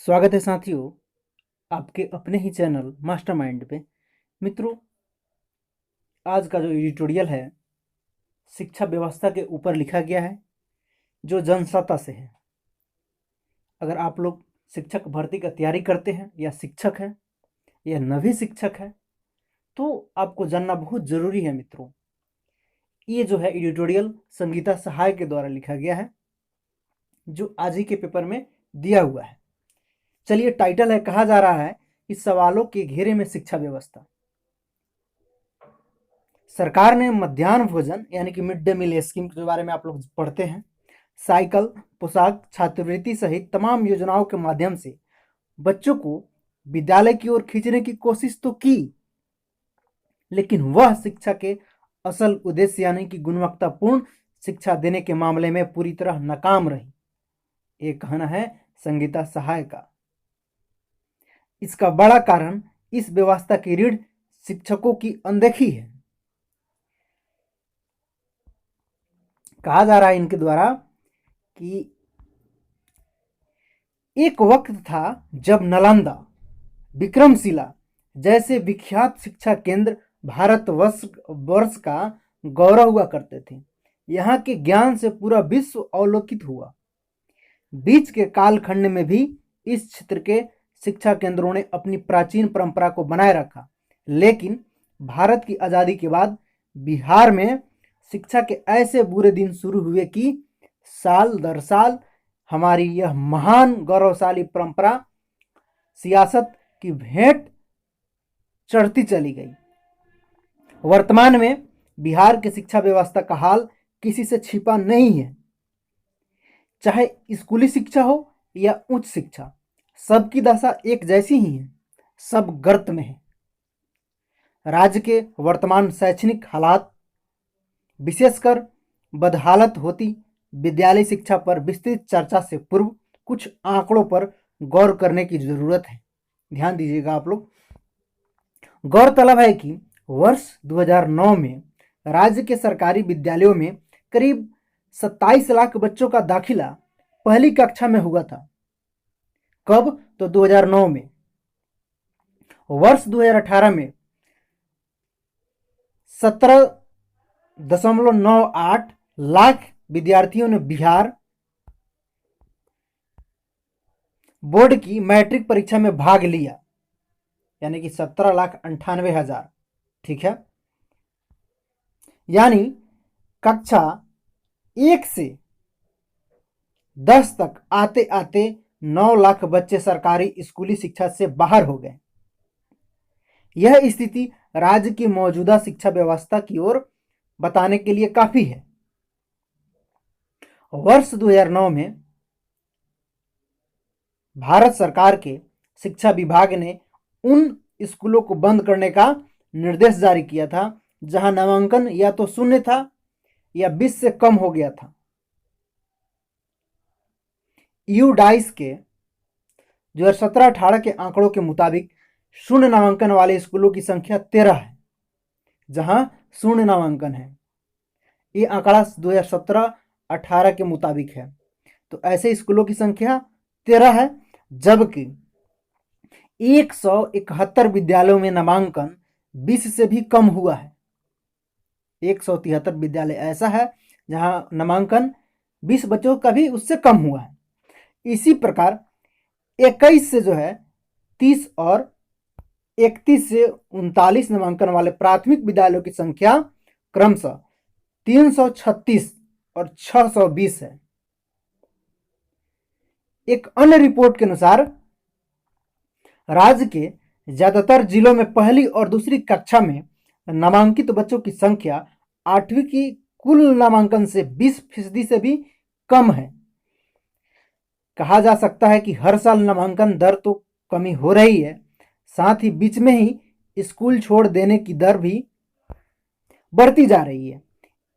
स्वागत है साथियों, आपके अपने ही चैनल मास्टरमाइंड पे। मित्रों, आज का जो एडिटोरियल है शिक्षा व्यवस्था के ऊपर लिखा गया है, जो जनसत्ता से है। अगर आप लोग शिक्षक भर्ती का तैयारी करते हैं या शिक्षक हैं या नवी शिक्षक हैं तो आपको जानना बहुत ज़रूरी है। मित्रों, ये जो है एडिटोरियल संगीता सहाय के द्वारा लिखा गया है, जो आज ही के पेपर में दिया हुआ है। चलिए, टाइटल है, कहा जा रहा है कि सवालों के घेरे में शिक्षा व्यवस्था। सरकार ने मध्याह्न भोजन यानी कि मिड डे मील स्कीम के बारे में आप लोग पढ़ते हैं। साइकिल, पोशाक, छात्रवृत्ति सहित तमाम योजनाओं के माध्यम से बच्चों को विद्यालय की ओर खींचने की कोशिश तो की, लेकिन वह शिक्षा के असल उद्देश्य यानी कि गुणवत्तापूर्ण शिक्षा देने के मामले में पूरी तरह नाकाम रही। ये कहना है संगीता सहाय का। इसका बड़ा कारण इस व्यवस्था की रीढ़ शिक्षकों की अनदेखी है। कहा जा रहा है इनके द्वारा कि एक वक्त था जब नालंदा, विक्रमशिला जैसे विख्यात शिक्षा केंद्र भारतवर्ष का गौरव हुआ करते थे। यहाँ के ज्ञान से पूरा विश्व अवलोकित हुआ। बीच के कालखंड में भी इस क्षेत्र के शिक्षा केंद्रों ने अपनी प्राचीन परंपरा को बनाए रखा, लेकिन भारत की आज़ादी के बाद बिहार में शिक्षा के ऐसे बुरे दिन शुरू हुए कि साल दर साल हमारी यह महान गौरवशाली परंपरा सियासत की भेंट चढ़ती चली गई। वर्तमान में बिहार की शिक्षा व्यवस्था का हाल किसी से छिपा नहीं है। चाहे स्कूली शिक्षा हो या उच्च शिक्षा, सबकी दशा एक जैसी ही है, सब गर्त में है। राज्य के वर्तमान शैक्षणिक हालात, विशेषकर बदहालत होती विद्यालय शिक्षा पर विस्तृत चर्चा से पूर्व कुछ आंकड़ों पर गौर करने की जरूरत है। ध्यान दीजिएगा आप लोग। गौरतलब है कि वर्ष 2009 में राज्य के सरकारी विद्यालयों में करीब 27 लाख बच्चों का दाखिला पहली कक्षा में हुआ था। कब? तो 2009 में। वर्ष 2018 में 17.98 लाख विद्यार्थियों ने बिहार बोर्ड की मैट्रिक परीक्षा में भाग लिया, यानी कि 17,98,000। ठीक है, यानी कक्षा 1 से 10 तक आते आते 9 लाख बच्चे सरकारी स्कूली शिक्षा से बाहर हो गए। यह स्थिति राज्य की मौजूदा शिक्षा व्यवस्था की ओर बताने के लिए काफी है। वर्ष 2009 में भारत सरकार के शिक्षा विभाग ने उन स्कूलों को बंद करने का निर्देश जारी किया था जहां नामांकन या तो शून्य था या 20 से कम हो गया था। यूडाइस के 2017-18 के आंकड़ों के मुताबिक शून्य नामांकन वाले स्कूलों की संख्या 13 है, जहां शून्य नामांकन है। ये आंकड़ा 2017-18 के मुताबिक है। तो ऐसे स्कूलों की संख्या 13 है, जबकि 171 विद्यालयों में नामांकन 20 से भी कम हुआ है। 173 विद्यालय ऐसा है जहां नामांकन 20 बच्चों का भी उससे कम हुआ है। इसी प्रकार 21 से जो है 30 और 31 से 39 नामांकन वाले प्राथमिक विद्यालयों की संख्या क्रमशः 336 और 620 है। एक अन्य रिपोर्ट के अनुसार राज्य के ज्यादातर जिलों में पहली और दूसरी कक्षा में नामांकित बच्चों की संख्या 8वीं की कुल नामांकन से 20% से भी कम है। कहा जा सकता है कि हर साल नामांकन दर तो कमी हो रही है, साथ ही बीच में ही स्कूल छोड़ देने की दर भी बढ़ती जा रही है।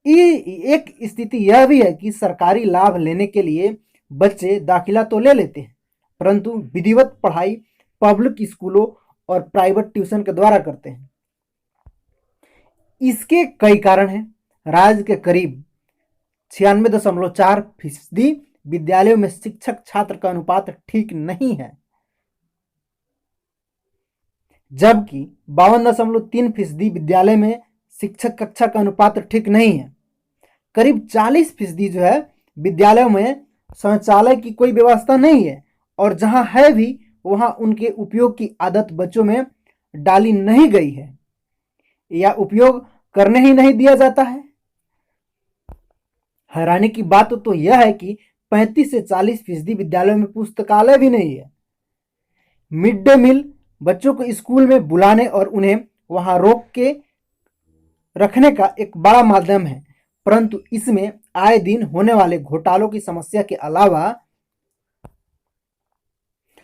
एक स्थिति यह भी है कि सरकारी लाभ लेने के लिए बच्चे दाखिला तो ले लेते हैं, परंतु विधिवत पढ़ाई पब्लिक स्कूलों और प्राइवेट ट्यूशन के द्वारा करते हैं। इसके कई कारण हैं। राज्य के करीब 96.4% विद्यालयों में शिक्षक छात्र का अनुपात ठीक नहीं है। जबकि 52.3% विद्यालय में शिक्षक कक्षा का अनुपात ठीक नहीं है। करीब 40% जो है विद्यालयों में शौचालय की कोई व्यवस्था नहीं है, और जहां है भी वहां उनके उपयोग की आदत बच्चों में डाली नहीं गई है या उपयोग करने ही नहीं दिया जाता है। हैरानी की बात तो यह है कि 35 से 40% विद्यालयों में पुस्तकालय भी नहीं है। मिड डे मील बच्चों को स्कूल में बुलाने और उन्हें वहां रोक के रखने का एक बड़ा माध्यम है, परंतु इसमें आए दिन होने वाले घोटालों की समस्या के अलावा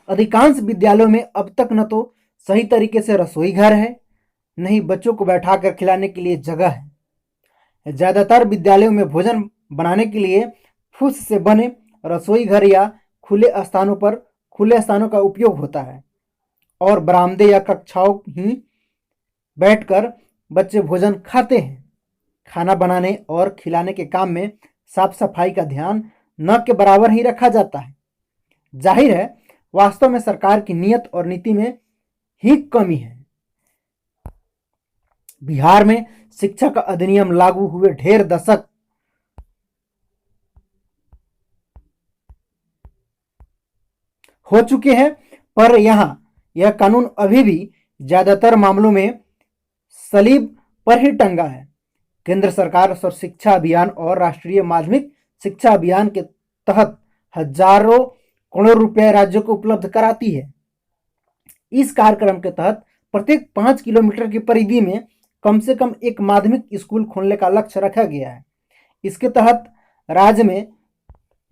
अधिकांश विद्यालयों में अब तक न तो सही तरीके से रसोई घर है, न ही बच्चों को बैठाकर खिलाने के लिए जगह है। ज्यादातर विद्यालयों में भोजन बनाने के लिए फूस से बने रसोई घर या खुले स्थानों का उपयोग होता है, और बरामदे या कक्षाओं ही बैठकर बच्चे भोजन खाते हैं। खाना बनाने और खिलाने के काम में साफ सफाई का ध्यान न के बराबर ही रखा जाता है। जाहिर है वास्तव में सरकार की नीयत और नीति में ही कमी है। बिहार में शिक्षा का अधिनियम लागू हुए ढेर दशक हो चुके हैं, पर यह कानून अभी भी ज्यादातर मामलों में सलीब पर ही टंगा है। केंद्र सरकार सर्व शिक्षा अभियान और राष्ट्रीय माध्यमिक शिक्षा अभियान के तहत हजारों करोड़ रुपए राज्यों को उपलब्ध कराती है। इस कार्यक्रम के तहत प्रत्येक 5 किलोमीटर की परिधि में कम से कम एक माध्यमिक स्कूल खोलने का लक्ष्य रखा गया है। इसके तहत राज्य में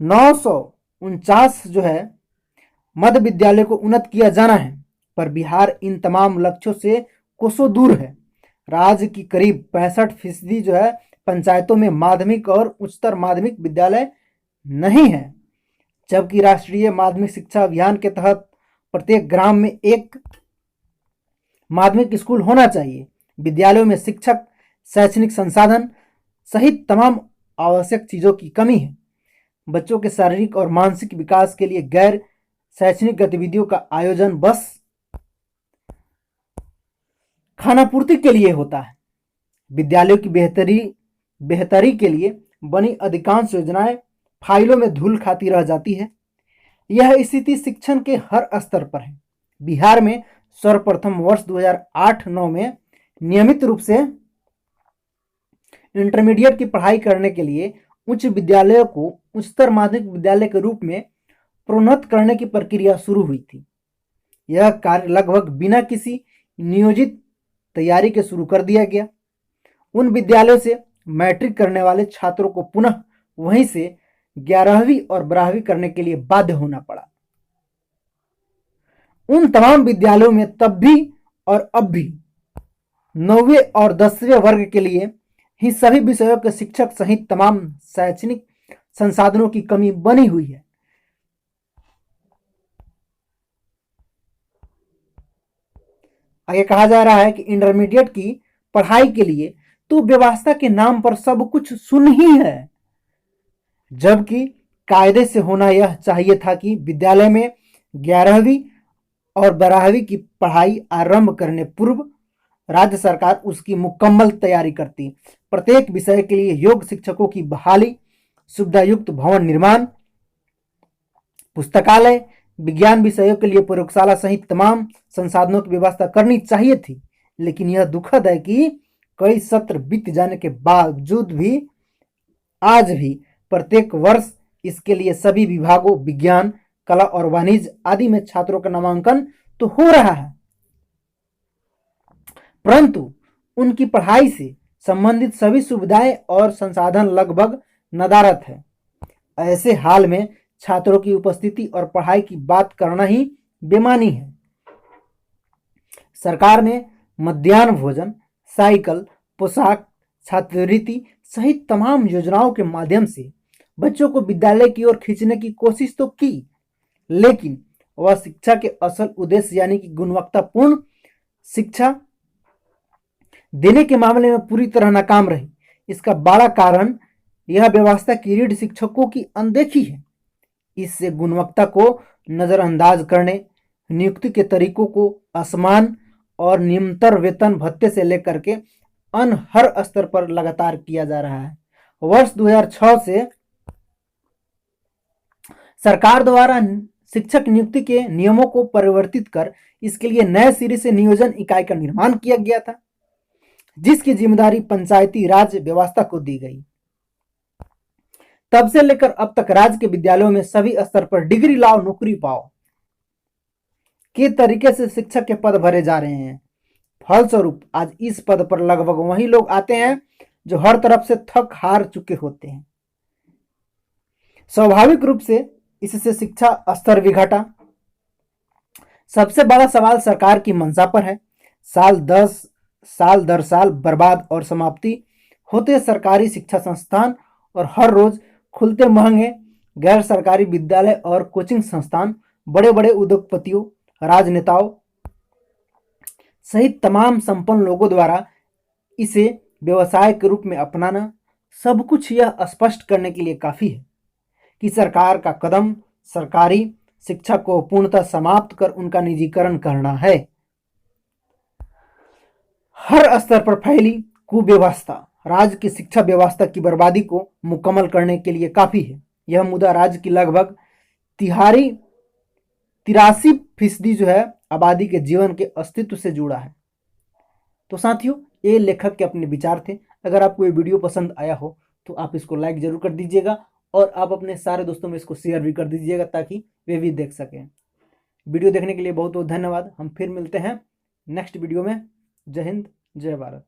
949 जो है मध्य विद्यालय को उन्नत किया जाना है, पर बिहार इन तमाम लक्ष्यों से कोसों दूर है। राज्य की करीब 65% जो है पंचायतों में माध्यमिक और उच्चतर माध्यमिक विद्यालय नहीं है, जबकि राष्ट्रीय माध्यमिक शिक्षा अभियान के तहत प्रत्येक ग्राम में एक माध्यमिक स्कूल होना चाहिए। विद्यालयों में शिक्षक, शैक्षणिक संसाधन सहित तमाम आवश्यक चीजों की कमी है। बच्चों के शारीरिक और मानसिक विकास के लिए गैर शैक्षणिक गतिविधियों का आयोजन बस खानापूर्ति के लिए होता है। विद्यालयों की बेहतरी के लिए बनी अधिकांश योजनाएं फाइलों में धूल खाती रह जाती है। यह स्थिति शिक्षण के हर स्तर पर है। बिहार में सर्वप्रथम वर्ष 2008-9 में नियमित रूप से इंटरमीडिएट की पढ़ाई करने के लिए उच्च विद्यालयों को उच्चतर माध्यमिक विद्यालय के रूप में प्रोन्नत करने की प्रक्रिया शुरू हुई थी। यह कार्य लगभग बिना किसी नियोजित तैयारी के शुरू कर दिया गया। उन विद्यालयों से मैट्रिक करने वाले छात्रों को पुनः वहीं से 11वीं और 12वीं करने के लिए बाध्य होना पड़ा। उन तमाम विद्यालयों में तब भी और अब भी 9वें और 10वें वर्ग के लिए ही सभी विषयों के शिक्षक सहित तमाम शैक्षणिक संसाधनों की कमी बनी हुई है। आगे कहा जा रहा है कि इंटरमीडिएट की पढ़ाई के लिए तो व्यवस्था के नाम पर सब कुछ सुन ही है, जबकि कायदे से होना यह चाहिए था कि विद्यालय में 11वीं और 12वीं की पढ़ाई आरंभ करने पूर्व राज्य सरकार उसकी मुकम्मल तैयारी करती। प्रत्येक विषय के लिए योग्य शिक्षकों की बहाली, सुविधायुक्त भवन निर्माण, पुस्तकालय, विज्ञान विषयों के लिए प्रयोगशाला सहित तमाम संसाधनों की व्यवस्था करनी चाहिए थी। लेकिन यह दुखद है कि कई सत्र बीत जाने के बावजूद भी आज भी प्रत्येक वर्ष इसके लिए सभी विभागों, विज्ञान, कला और वाणिज्य आदि में छात्रों का नामांकन तो हो रहा है, परंतु उनकी पढ़ाई से संबंधित सभी सुविधाएं और संसाधन लगभग नदारद है। ऐसे हाल में छात्रों की उपस्थिति और पढ़ाई की बात करना ही बेमानी है। सरकार ने मध्याह्न भोजन, साइकिल, पोशाक, छात्रवृत्ति सहित तमाम योजनाओं के माध्यम से बच्चों को विद्यालय की ओर खींचने की कोशिश तो की, लेकिन वह शिक्षा के असल उद्देश्य यानी कि गुणवत्तापूर्ण शिक्षा देने के मामले में पूरी तरह नाकाम रही। इसका बड़ा कारण यह व्यवस्था की रीढ़ शिक्षकों की अनदेखी है। इससे गुणवत्ता को नजरअंदाज करने, नियुक्ति के तरीकों को असमान और नियंत्रण वेतन भत्ते से लेकर के अन्य हर स्तर पर लगातार किया जा रहा है। वर्ष 2006 से सरकार द्वारा शिक्षक नियुक्ति के नियमों को परिवर्तित कर इसके लिए नए सिरे से नियोजन इकाई का निर्माण किया गया था, जिसकी जिम्मेदारी पंचायती राज व्यवस्था को दी गई। तब से लेकर अब तक राज्य के विद्यालयों में सभी स्तर पर डिग्री लाओ नौकरी पाओ के तरीके से शिक्षक के पद भरे जा रहे हैं। फलस्वरूप आज इस पद पर लगभग वही लोग आते हैं जो हर तरफ से थक हार चुके होते हैं। स्वाभाविक रूप से इससे शिक्षा स्तर भी घटा। सबसे बड़ा सवाल सरकार की मंशा पर है। साल दर साल बर्बाद और समाप्ति होते सरकारी शिक्षा संस्थान और हर रोज खुलते महंगे गैर सरकारी विद्यालय और कोचिंग संस्थान बड़े बड़े उद्योगपतियों, राजनेताओं सहित तमाम संपन्न लोगों द्वारा इसे व्यवसाय के रूप में अपनाना, सब कुछ यह स्पष्ट करने के लिए काफी है कि सरकार का कदम सरकारी शिक्षा को पूर्णतः समाप्त कर उनका निजीकरण करना है। हर स्तर पर फैली कुव्यवस्था राज्य की शिक्षा व्यवस्था की बर्बादी को मुकम्मल करने के लिए काफी है। यह मुद्दा राज्य की लगभग 83% जो है आबादी के जीवन के अस्तित्व से जुड़ा है। तो साथियों, ये लेखक के अपने विचार थे। अगर आपको ये वीडियो पसंद आया हो तो आप इसको लाइक जरूर कर दीजिएगा और आप अपने सारे दोस्तों में इसको शेयर भी कर दीजिएगा ताकि वे भी देख सकें। वीडियो देखने के लिए बहुत बहुत धन्यवाद। हम फिर मिलते हैं नेक्स्ट वीडियो में। जय हिंद, जय भारत।